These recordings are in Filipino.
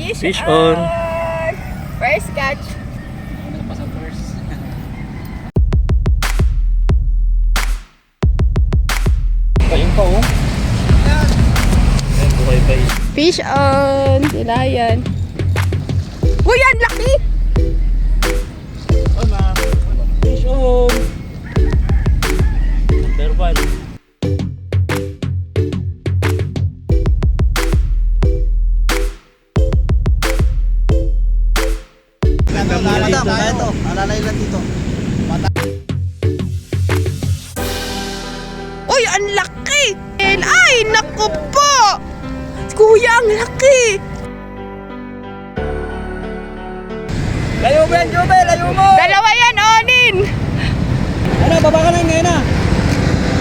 Fish on. First catch. Ano pa sa first? Payong pa oh. Ay, buhay pa eh. Fish on. Sila yan. Uy, ang laki! Oh ma. Fish on. Number 1. Madam, kaya to. Alalay lang dito. Uy, ang laki! Ay, naku po! Kuya, ang laki! Layo mo yan, Jube! Layo mo! Dalawa yan, Onin! Ano, baba ka na yun ngayon na.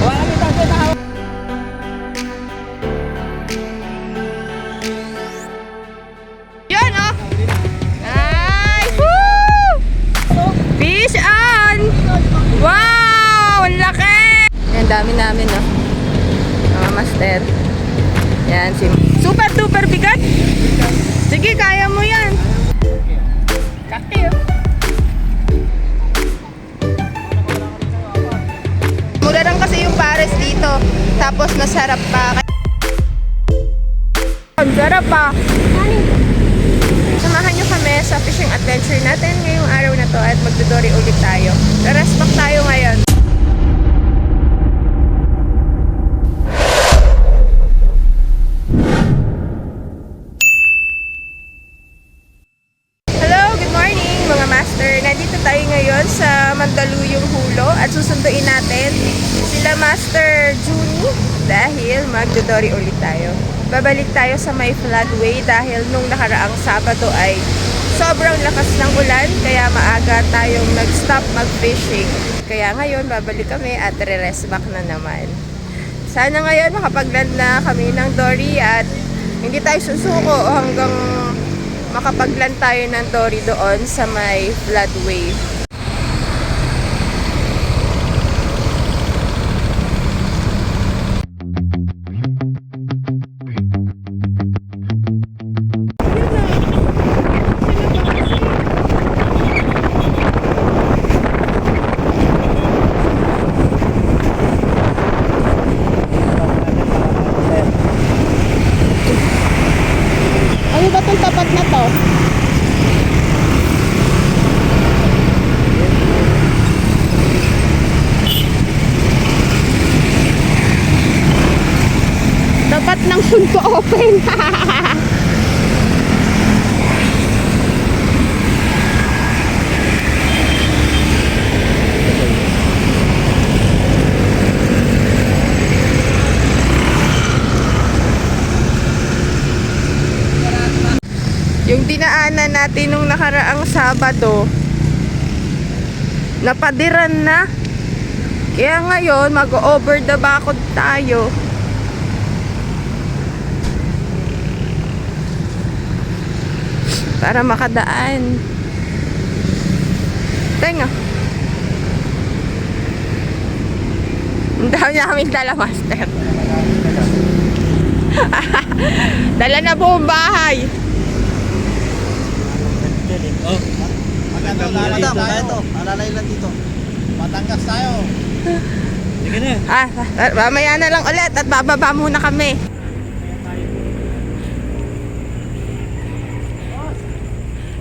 Baba ka kita sa tao. Yan, oh! Nice! Woo! Fish on! Wow! Ang laki! Yan, dami namin, no? Mga master. Yan, super duper bigat! Sige, kaya mo yan! Laki, oh! Mura lang kasi yung pares dito. Tapos masarap pa. Ang sarap pa! Samahan nyo kami sa fishing adventure natin ngayong araw na to at magdodori ulit tayo. Rest back tayo ngayon. Hello, good morning mga master. Nandito tayo ngayon sa Mandaluyong Hulo at susunduin natin sila Master Junie dahil magdodori ulit tayo. Babalik tayo sa may floodway dahil nung nakaraang Sabado ay sobrang lakas ng ulan kaya maaga tayong nag-stop mag-fishing. Kaya ngayon babalik kami at re-rest back na naman. Sana ngayon makapag-land na kami ng dory at hindi tayo susuko hanggang makapag-land tayo ng dory doon sa may floodway. Ano ba itong tapat na to? Tapat ng Sunto Open. Yung dinaanan natin nung nakaraang Sabado, napadiran na. Kaya ngayon, mag-over the bakod tayo. Para makadaan. Tenga. Ang dami namin dala, master. Dala na buong bahay. Oh. Madam, kaya to. Alalay lang dito. Matanggas tayo. Sige na. Mamaya na lang ulit at bababa muna kami.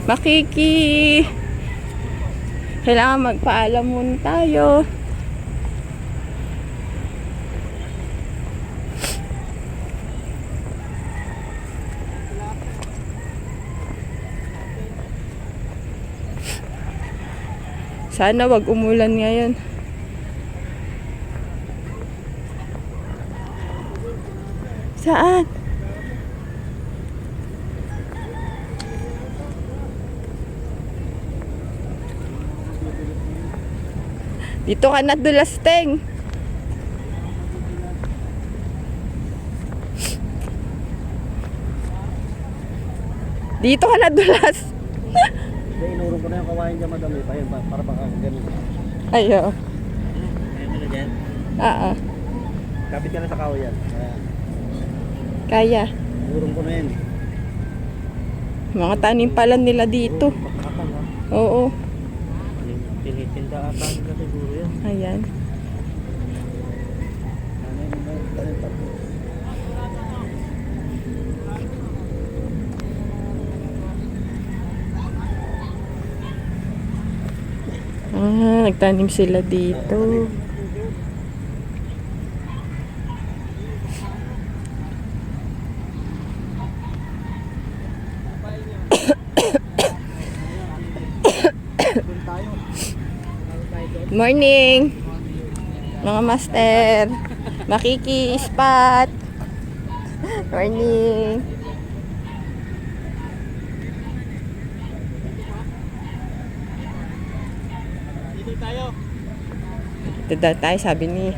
Makiki. Kailangan magpaalam muna tayo. Sana wag umulan ngayon. Saan? Dito ka nadulas, Teng. Dito ka nadulas. Inurong ko na yung kawain dyan, madam. Para baka ganun. Ayo. Kaya mo na dyan. Oo. Kapit ka na sa kawa yan. Kaya. Inurong ko na yan. Mga tanim pala nila dito. Bakakal ha. Oo. Tinitinda ata nila siguro yan. Ayan. Ano yung mga tanim. Nagtanim sila dito. Morning! Mga master! Makiki-spot! Morning! Dito tayo. Ito daw tayo, sabi ni.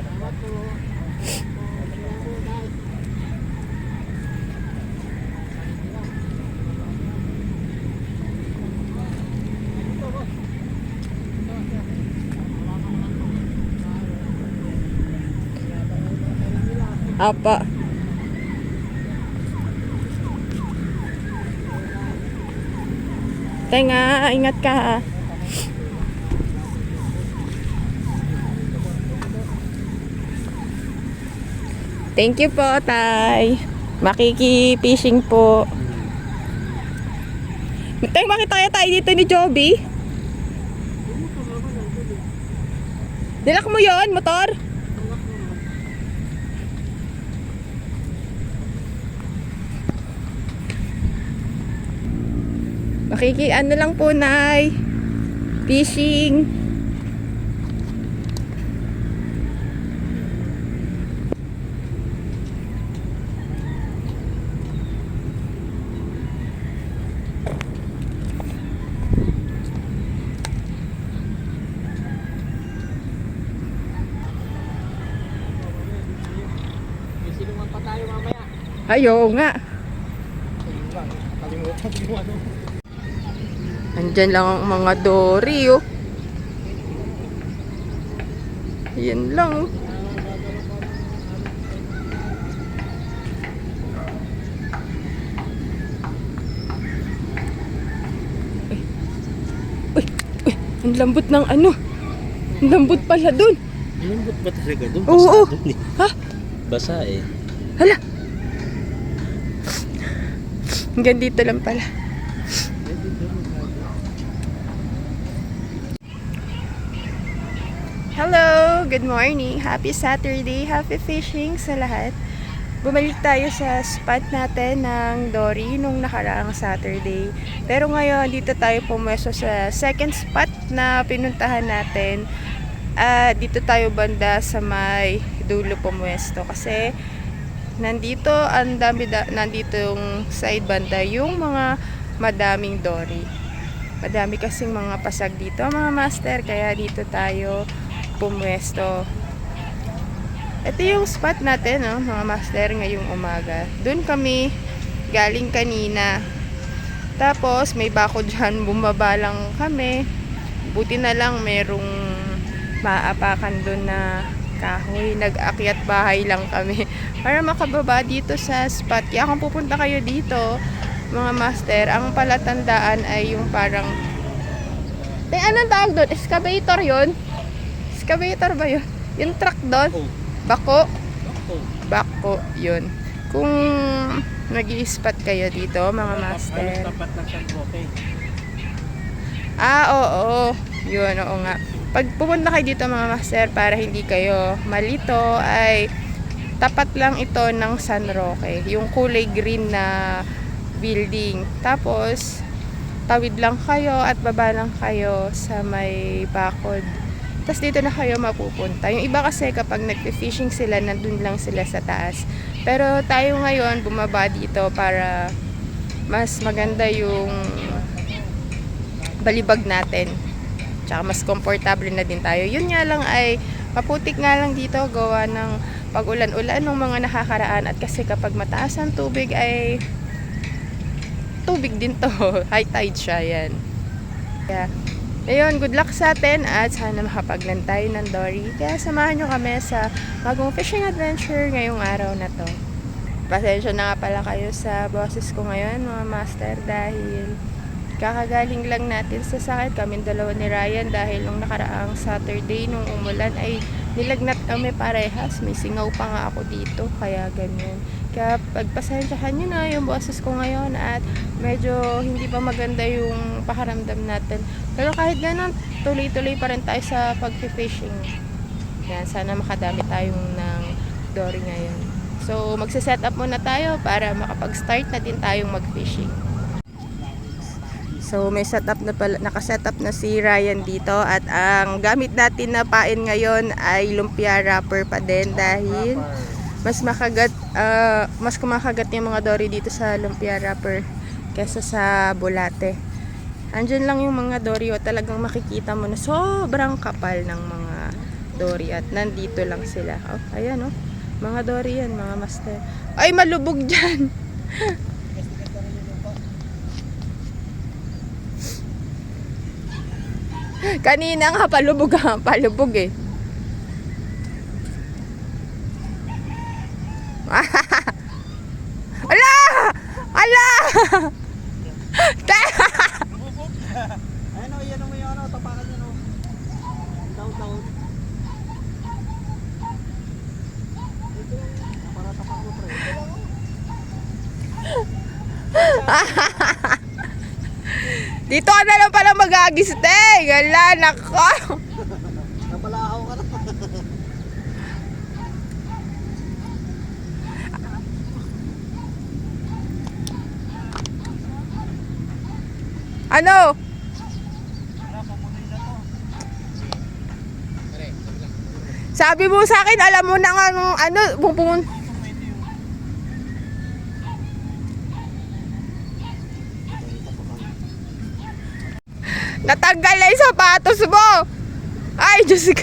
Apa. Tenga, ingat ka ha. Thank you po, Tay. Makiki-fishing po. Tay, makita kaya tayo dito ni Joby? Dilak mo yon motor? Ano lang po, Nay. Fishing. Silungan pa tayo mamaya. Ayo nga. Kalimutan mo ano. Andyan lang ang mga dory, oh. Yan lang, oh. Uy, uy, ang lambot ng ano. Ang lambot pala dun. Lambot ba talaga doon? Oo. Basa dun eh. Ha? Basa eh. Hala. Hanggang dito lang pala. Hello! Good morning! Happy Saturday! Happy fishing sa lahat! Bumalik tayo sa spot natin ng Dory nung nakaraang Saturday. Pero ngayon, dito tayo pumesto sa second spot na pinuntahan natin. Dito tayo banda sa may dulo pumuesto kasi nandito nandito yung side banda yung mga madaming dory. Madami kasing mga pasag dito mga master, kaya dito tayo pumuesto. Ito yung spot natin, no, mga master, ngayong umaga. Doon kami galing kanina. Tapos may bako dyan, bumaba lang kami. Buti na lang merong maapakan doon na kahoy. Nag-akyat bahay lang kami para makababa dito sa spot. Kaya kung pupunta kayo dito, mga master, ang palatandaan ay yung parang anong tawag doon? Excavator yun? Excavator ba yun? Yung truck doon? Bako? Bako, yun. Kung nag-i-spot kayo dito, mga master. Tapat ng San Roque. Oo. Yun, oo nga. Pag pumunta kayo dito, mga master, para hindi kayo malito, ay tapat lang ito ng San Roque. Yung kulay green na building. Tapos, tawid lang kayo at baba lang kayo sa may bakod. Tapos dito na kayo mapupunta. Yung iba kasi kapag nagpe-fishing sila, nandun lang sila sa taas. Pero tayo ngayon, bumaba dito para mas maganda yung balibag natin. Tsaka mas komportable na din tayo. Yun nga lang ay maputik nga lang dito gawa ng pag-ulan-ulan ng mga nakakaraan. At kasi kapag mataas ang tubig ay tubig din to. High tide siya yan. Kaya ayun, good luck sa atin at sana makapaglan tayo ng dory. Kaya samahan nyo kami sa bagong fishing adventure ngayong araw na to. Pasensya na nga pala kayo sa boses ko ngayon mga master dahil kakagaling lang natin sa sakit. Kaming dalawa ni Ryan dahil nung nakaraang Saturday nung umulan ay nilagnat kami parehas. May singaw pa nga ako dito kaya ganyan. Kaya pagpasensyahan nyo na yung boses ko ngayon at medyo hindi pa maganda yung pakaramdam natin. Pero kahit ganun, tuloy-tuloy pa rin tayo sa pag-fishing. Yan, sana makadami tayong ng dory ngayon. So, magse-set up muna tayo para makapag-start na din tayong mag-fishing. So, may setup na pala, naka-setup na si Ryan dito at ang gamit natin na pain ngayon ay lumpia wrapper pa din dahil mas kumakagat yung mga dory dito sa lumpia wrapper kesa sa bulate. Andyan lang yung mga dory o talagang makikita mo na sobrang kapal ng mga dory at nandito lang sila. Oh, ayan oh. Mga dory yan, mga master. Ay, malubog dyan. Kanina nga palubog eh. Ala! Ala! Ayun o, yan mo yung tapakan yun o. Down. Para tapakan mo pre. Dito ka na lang pala mag-agisteng. Ala, nako. Napalahaw ka na. Ano? Sabi mo sa akin, alam mo na nga nung ano, pupunta. Natanggal na yung sapatos mo. Ay, Diyos ko.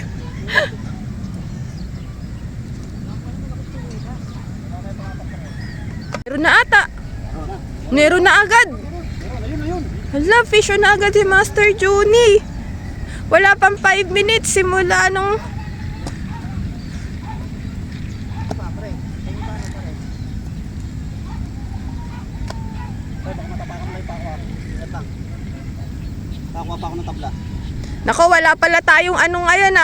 Meron na ata. Meron na agad. Hala, fish on na agad si Master Juni. Wala pang 5 minutes simula nung... Nakakuha pa ako ng tabla. Nako, wala pala tayong ano ngayon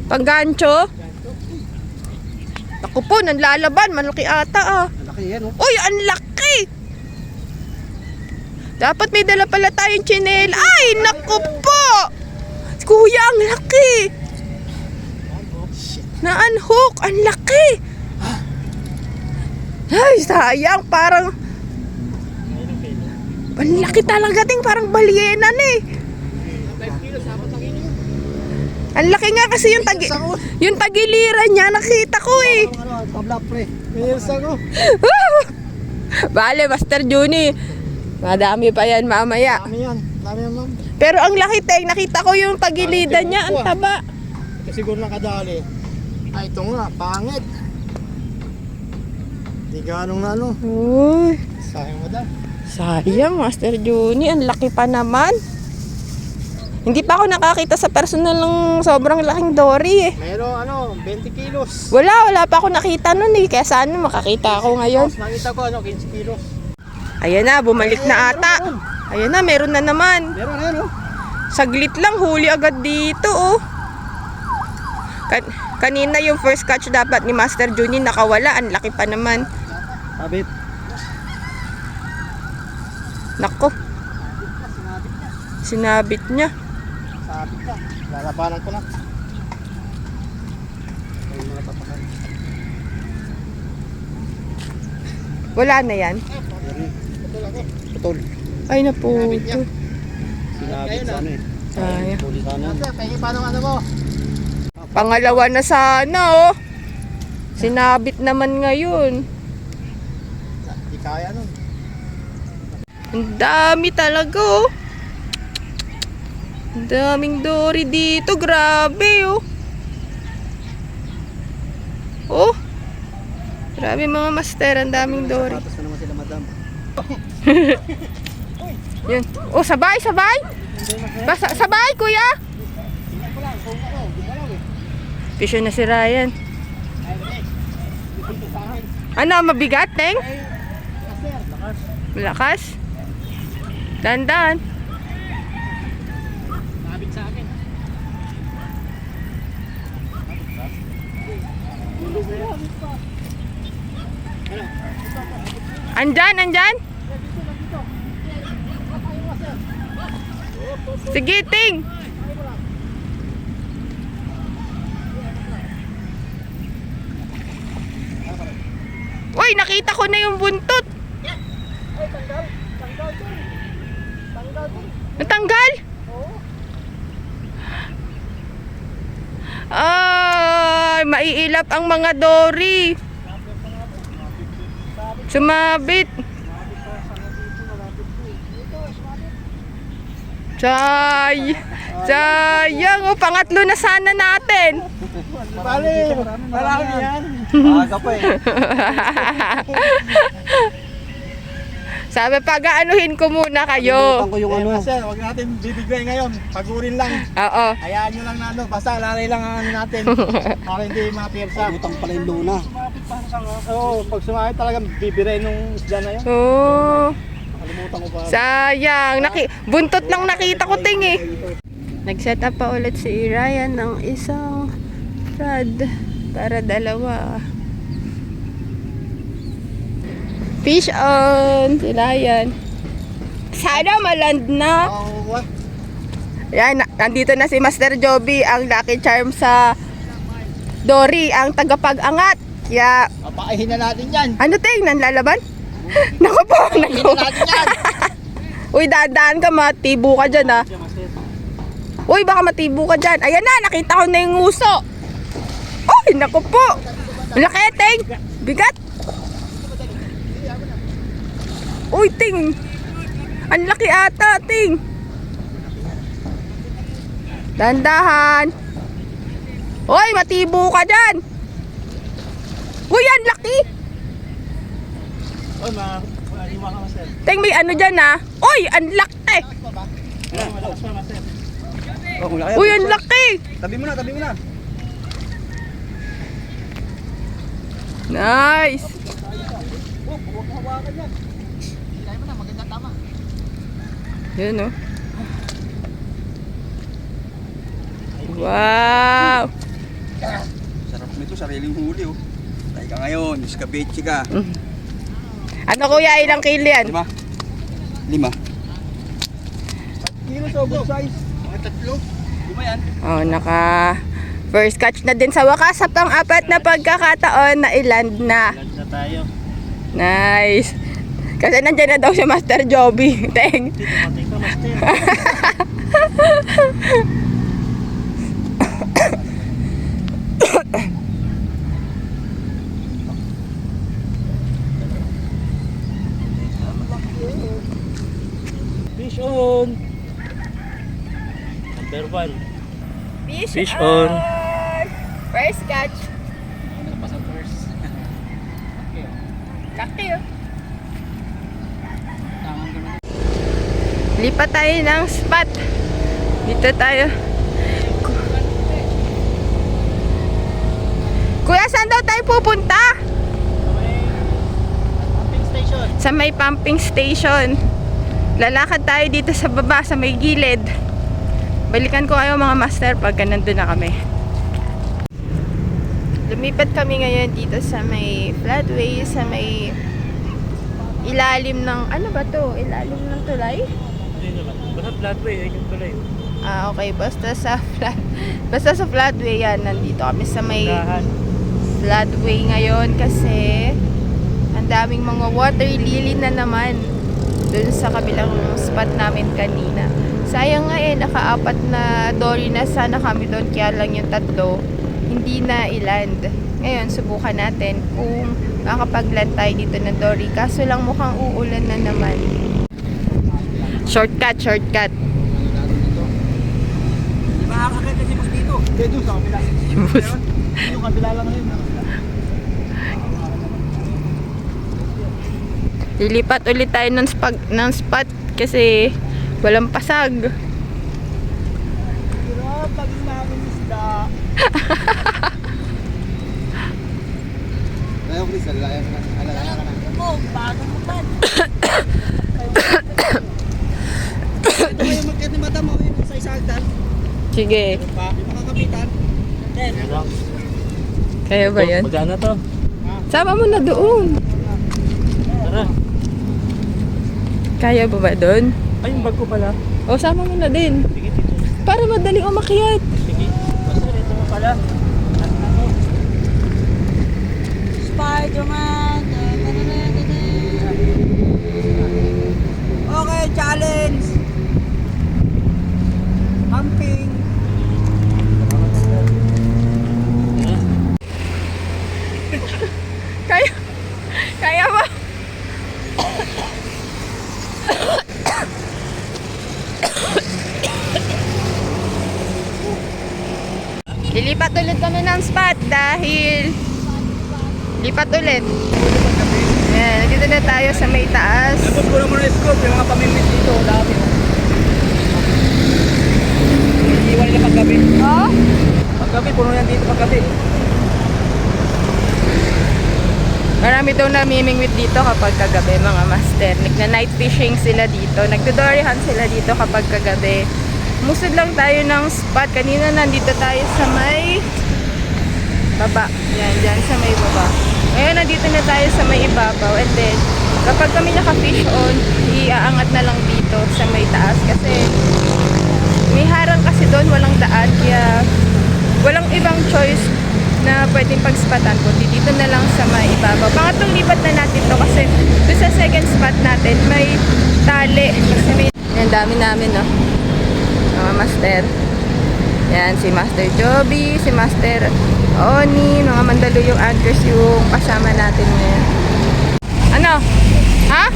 panggancho. Naku po, nanlalaban. Malaki ata Malaki yan o. Uy, ang laki! Dapat may dala pala tayong chinel. Ay, naku po! Kuya, ang laki! Na-unhook, ang laki! Ay, sayang, parang... Ang laki talaga ting, parang balyenan eh. Ang laki nga kasi yung tagiliran niya, nakita ko eh. Tabla pre. Minsan ko. Bale, Master Juni. Madami pa yan mamaya. Dami yan ma'am. Pero ang laki teng, nakita ko yung tagilidan niya, ang taba. Kasi siguro nakadali. Ay, ito nga, pangit. Di ganong na ano. Uy, Sayang mo daw. sayang Master Juni, ang laki pa naman. Hindi pa ako nakakita sa personal ng sobrang laking dory eh. Meron 20 kilos. Wala pa ako nakita nun eh. Kaya saan makakita ako ngayon. Nakita ko 15 kilos. Ayan na, bumalik na ata. Ayan na, meron na naman. Meron oh. Saglit lang, huli agad dito oh. Kanina yung first catch dapat ni Master Juni nakawala. Ang laki pa naman. Sabit. Nako, sinabit niya. Sabit ka. Lalabanan ko na. Ay, mga tapakan. Wala na yan. Putol ako. Putol. Ay, naputo. Sinabit sa ano eh. Sayang. Puli sana. Kaya paano ano mo? Pangalawa na sana oh. Sinabit naman ngayon. Di kaya nun. Ang dami talaga oh. Ang daming dory dito, grabe oh. Oh. Grabe mga master, ang daming dory. Patas na naman sila madam. Yun. Oh, sabay. Sabay kuya. Pisyo na si Ryan. Ano, mabigat, Teng? Malakas? Dandan. Sabit sa akin. Andyan, andyan? Sige, Ting. Uy, nakita ko na yung buntot. Natanggal? Ay, maiilap ang mga dory. Sumabit. Sayang. O, pangatlo na sana natin. Bali, marami yan. Aga pa eh. Sabi, pag-aanuhin ko muna kayo. Ko yung ano. Sir, wag natin bibigay ngayon. Pagurin lang. Oo. Hayaan nyo lang na ano. Basta lalay lang ang ano natin. Para hindi mapirsa. Utang pala yung luna. Oo, pag sumahit talagang bibiray nung isda na yun. Oh. Nakalimutan ko pa. Sayang. Buntot lang nakita ko, Ting eh. Nag-set up pa ulit si Ryan ng isang rod para dalawa. Fish on! Si Ryan. Sana maland na. Oo, Yan, nandito na si Master Joby, ang lucky charm sa Dory, ang tagapag-angat. Yeah. papaihin na natin yan. Ano, Ting? Nanlalaban? Naku po, Papaihin na natin yan. Uy, dadaan ka, matibo ka dyan, ha. Uy, baka matibo ka dyan. Ayan na, nakita ko na yung nguso. Uy, naku po. Laki, Ting. Bigat. Uy, Ting. Ang laki ata, Ting. Dandahan. Uy, matibo ka dyan. Uy, ang laki. Oy, mahaliwa ka, Master. Ting, may ano dyan, ha. Uy, ang laki. Malakas pa, Master. Uy, ang laki. Tabi mo na, tabi mo na. Nice. Huwag mo hawakan yan. Hilay mo na, maganda tama. Yun, oh. Wow. Sarap nito, sariling huli oh. Tayo ka ngayon, iskabechi ka. Ano, kuya, ilang kilo yan? 5. 5. Kilos o good size. Mga 3. 5 yan. Oh, naka first catch na din sa wakas sa pang-apat na pagkakataon na iland na. Land na tayo. Nice. Kasi nandiyan na daw si Master Joby. Teng. Dito matay ka, Master. Fish on. Number 1. Fish on. First catch. Ano pa sa first? Laki, oh. Lipat tayo ng spot. Dito tayo. Kuya, saan daw tayo pupunta? Pumping station. Sa may pumping station. Lalakad tayo dito sa baba, sa may gilid. Balikan ko kayo mga master pagka nandun na kami. Lumipat kami ngayon dito sa may floodway, sa may ilalim ng, ano ba to? Ilalim ng tulay? Hindi naman. Basta floodway, ay yung tulay. Ah, okay. Basta sa floodway yan. Nandito kami sa may Dahan. floodway ngayon kasi ang daming mga water lily na naman dun sa kabilang spot namin kanina. Sayang nga naka-4 na dory na sana kami doon, kaya lang yung 3 hindi na iland. Ngayon, subukan natin kung makakapag-land tayo dito ng dory. Kaso lang mukhang uulan na naman. Shortcut. Makakakit kasi mas dito. Dito sa kabila. Yung kabila lang yun. Lilipat ulit tayo ng spot kasi walang pasag. Pero pag namin isda. Ayaw, please. Alala ka na. Ito kayo magkit ni madam. Sa isagdan. Sige. Yung mga kapitan. Kaya ba yan? Magkano to? Sama mo na doon. Tara. Kaya ba ba doon? Ay, yung bag ko pala. O, sama mo na din. Sige, dito. Para madaling umakyat. Sige. Basta ito mo pala. Spider-Man. Okay, challenge. Camping. Kaya? Kaya ba? Lilipat ulit kami ng spot dahil lipat ulit. Yan, nandito na tayo sa may taas. Tapos ko naman yung scope, yung mga pamimit dito, dami. Iiwan nila paggabi. Oh? Paggabi, puno yan dito paggabi. Marami daw namimingwit dito kapag kagabi, mga master. Nagna-night fishing sila dito. Nagdodorihan sila dito kapag kagabi. Musod lang tayo ng spot. Kanina nandito tayo sa may baba. Yan, dyan sa may baba. Ngayon nandito na tayo sa may ibabaw. And then, kapag kami naka-fish on, iaangat na lang dito sa may taas. Kasi may harang kasi doon, walang daan. Kaya walang ibang choice na pwedeng pagspatan kundi dito na lang sa may ibabaw. Pangatlong lipat na natin to kasi doon sa second spot natin may tali. Kasi may... Yan, dami namin, no? Mga master. Yan, si Master Joby, si Master Oni, mga Mandaluyong anchors yung kasama natin ngayon. Ano? Ha?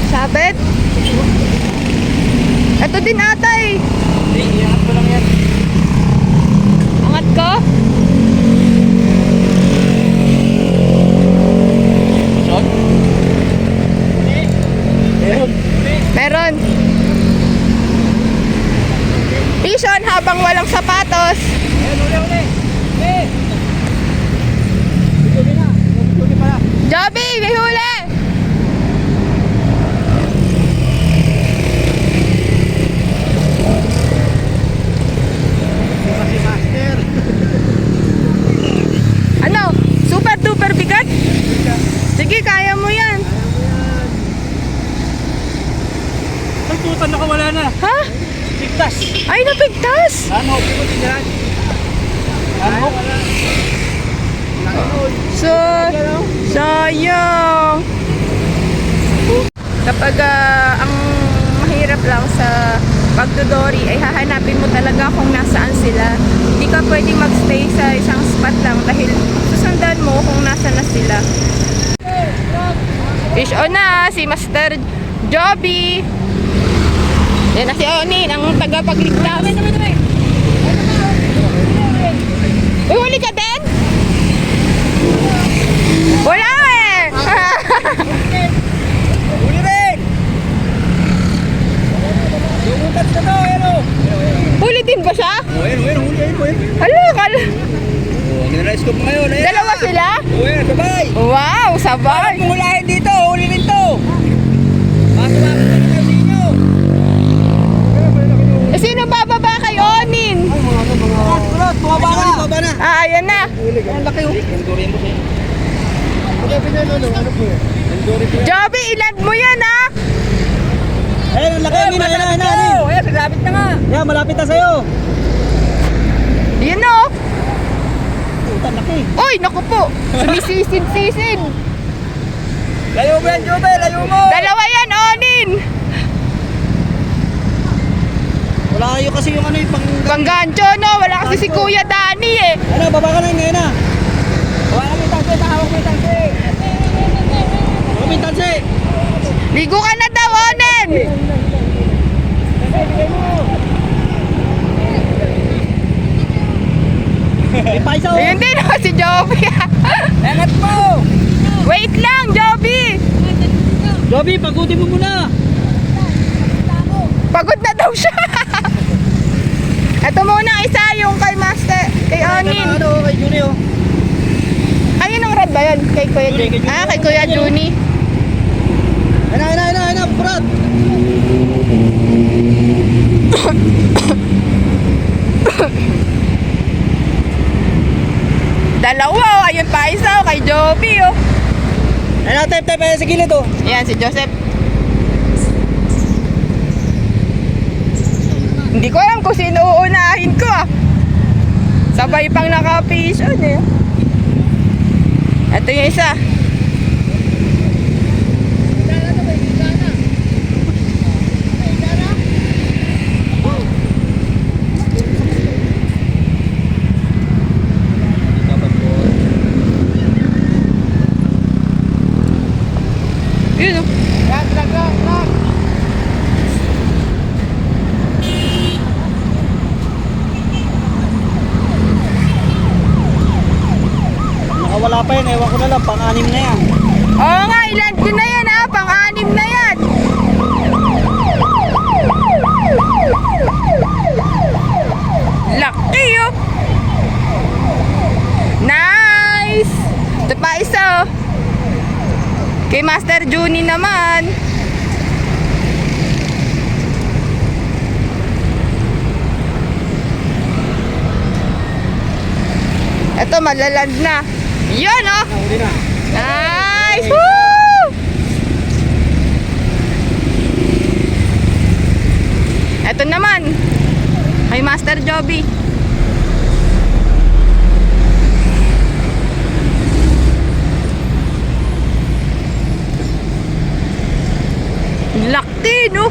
Sabit? Ito din ata eh. Iangat ko lang yan. Angat ko? Shot? Meron. Pison habang walang sapatos. Ayan, uli. Uli na. Uli pala. Joby, may huli! Si Master. Ano? Super duper bigat? Sige, kaya mo yan. Ay, tutan nakawala na. Ha? Tigtas. Ay, napigtas! Ano? Piko din yan. Ano? So, sayang. Kapag ang mahirap lang sa pagdodori ay hahanapin mo talaga kung nasaan sila. Hindi ka pwedeng magstay sa isang spot lang dahil susundan mo kung nasaan na sila. Fish on na si Master Joby. Yan na si Onin, ang tagapagligtas. Uy, huli ka din? Wala eh! Uli rin. Lumutat na to. Ayan o. Huli din ba siya? Uli. Hala, kala. Nag-rice ko ngayon. Ayan. Dalawa sila? Ayan, sabay. Wow, sabay. Kung hulahin dito, uli rin to. Masumapit na kayo sa inyo. Eh, sino bababa kay Onin? Tumaba na. Ah, ayan na. Ang laki o. Endurance mo siya. Joby, iland mo yan ah. Ayan, ang laki. Ayan. Ayan, malapit na nga. Ayan, malapit na sa'yo. Yun o. Ang laki. Uy, naku po. Sumisisid-sisid. Layo mo yan, Jube. Layo mo. Dalawa yan, Onin. Wala kayo kasi yung ano yung pang... Panggancho, no? Wala kasi si Kuya Danny eh. Ano, baba ka na ngayon na. Baba na may tansi. Tahawak may tansi. Baba may tansi. Ligo ka na daw, Onin. May paisa o. Ayun din o, si Joby. Angat mo. Wait lang, Joby. Joby, pagutin mo muna. Pagod na daw siya. Ito muna isa, yung kay Master, kay Onin. Ano, kay Juni oh. Ayun ang red ba yun? Kay Kuya Juni, Juni. kay Juni. Ah, kay Kuya Juni. Ayun, Brad. Dalawa, oh. Ayun pa isa, oh. Kay Joby, oh. Ayun, tape, sa gilid oh. Ayan, si Joseph. Hindi ko alam kung sino uunahin ko, ah. Sabay pang naka-vision, eh. Ito yung isa. Yun, oh. Nakawala pa yan, ewan ko na lang, pang-anim na yan. Oo nga, ilan ko na yan, ah. Pang-anim na yan. Laki, oh. Nice. Ito pa isa, oh. Kay Master Juni naman. Ito, malaland na. Yan, oh. Nahuli na. Nice! Woo! Ito naman. Kay Master Joby. Laki, no?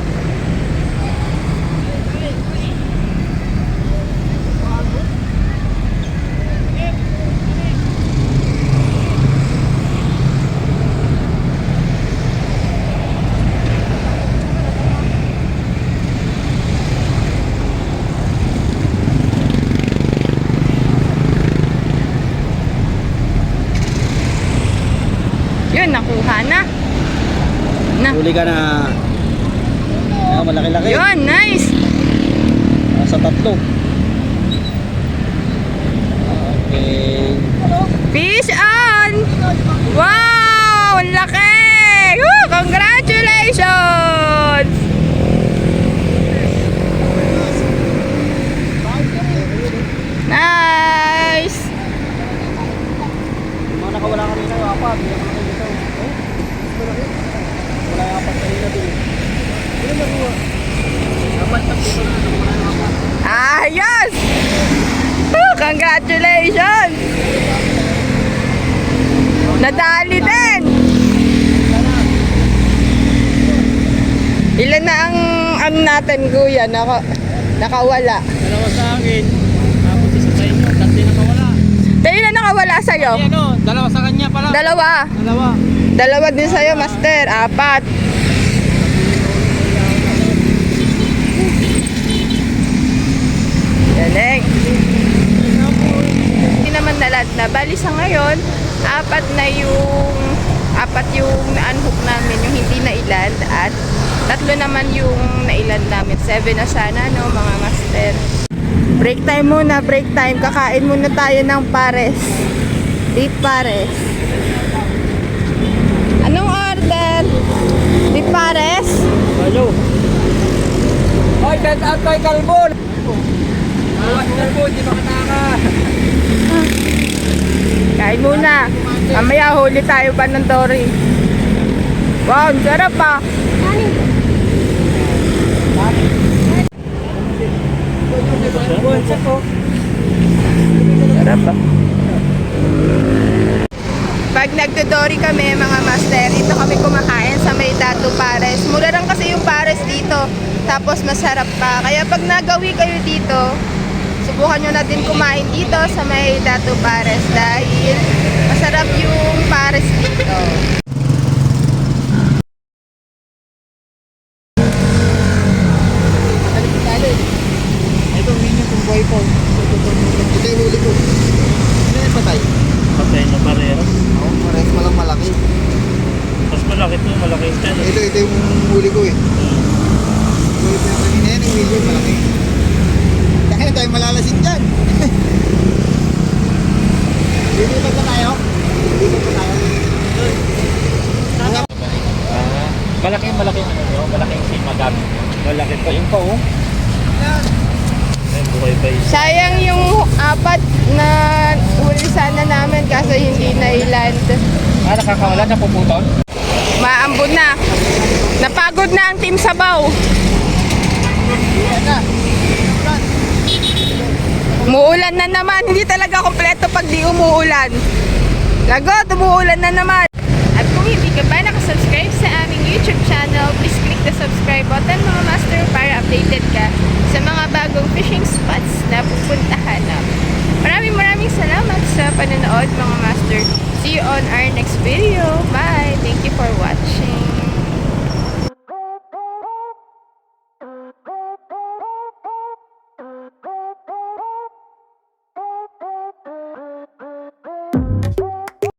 Yun, nakuha na. Huli ka na. Ayun, malaki-laki. Yun, nice. Sa tatlo. Okay. Fish on! Wow! Ang laki! Woo! Congratulations! Nice! Yung mga nakawala kanina yung apat. Yung mga nakawala dito. Wala yung apat kanina din. Ano nakuha? Apat na dito na. Wala yung apat. Ayos! Woo! Congratulations! Nadali din! Ilan na ang ano natin, kuya? Nakawala. Dalawa sa akin. Tapos isa sa inyo. Tatlo nakawala. Tayo na nakawala sa'yo? Ay, ano? Dalawa sa kanya pala. Dalawa. Dalawa. Dalawa din sa'yo, Master. Apat. Galing. Hindi naman nalad na. Bali sa ngayon, apat yung na-unhook namin, yung hindi na-iland, at tatlo naman yung na-iland namin. 7 na sana, no, mga Master. Break time muna, break time. Kakain muna tayo ng pares. Beef pares. Anong order? Beef pares? Hello. Hoy, shout out kay Calbon. Calbon, di ba kataka? Kain muna. Mamaya huli tayo pa ng Dory. Wow, ang sarap pa. Sarap pa. Pag nagdo-Dory kami, mga Master, dito kami kumakain sa may Datu Pares. Mura lang kasi yung pares dito. Tapos masarap pa. Kaya pag nagawi kayo dito, subukan nyo na din kumain dito sa may Datu Pares dahil masarap yung pares dito. Ito, minion kung buhay po. Ito yung huli ko. Ano yung patay? Patay na parehas. Oo, pares malang malaki. Mas malaki ito. Malaki ito. Ito yung huli ko eh. Huli ko yung kanina yan, yung medium malaki. Kaya tayo malalasin dyan. Dito pa tayo? Dito pa tayo? Malaking ano nyo, malaking sima gamit nyo. Malaki pa yung pa oh. Ayun, buhay pa yun. Sayang yung apat na huli sana namin kaso hindi na iland. Nakakawala na puputol? Maambon na. Napagod na ang team Sabaw. Umuulan na naman. Hindi talaga kompleto pag di umuulan. Lagot, umuulan na naman. At kung hindi ka pa nakasubscribe sa aming YouTube channel, please click the subscribe button mga master para updated ka sa mga bagong fishing spots na pupuntahan namin. Maraming salamat sa panonood mga master. See you on our next video. Bye! Thank you for watching.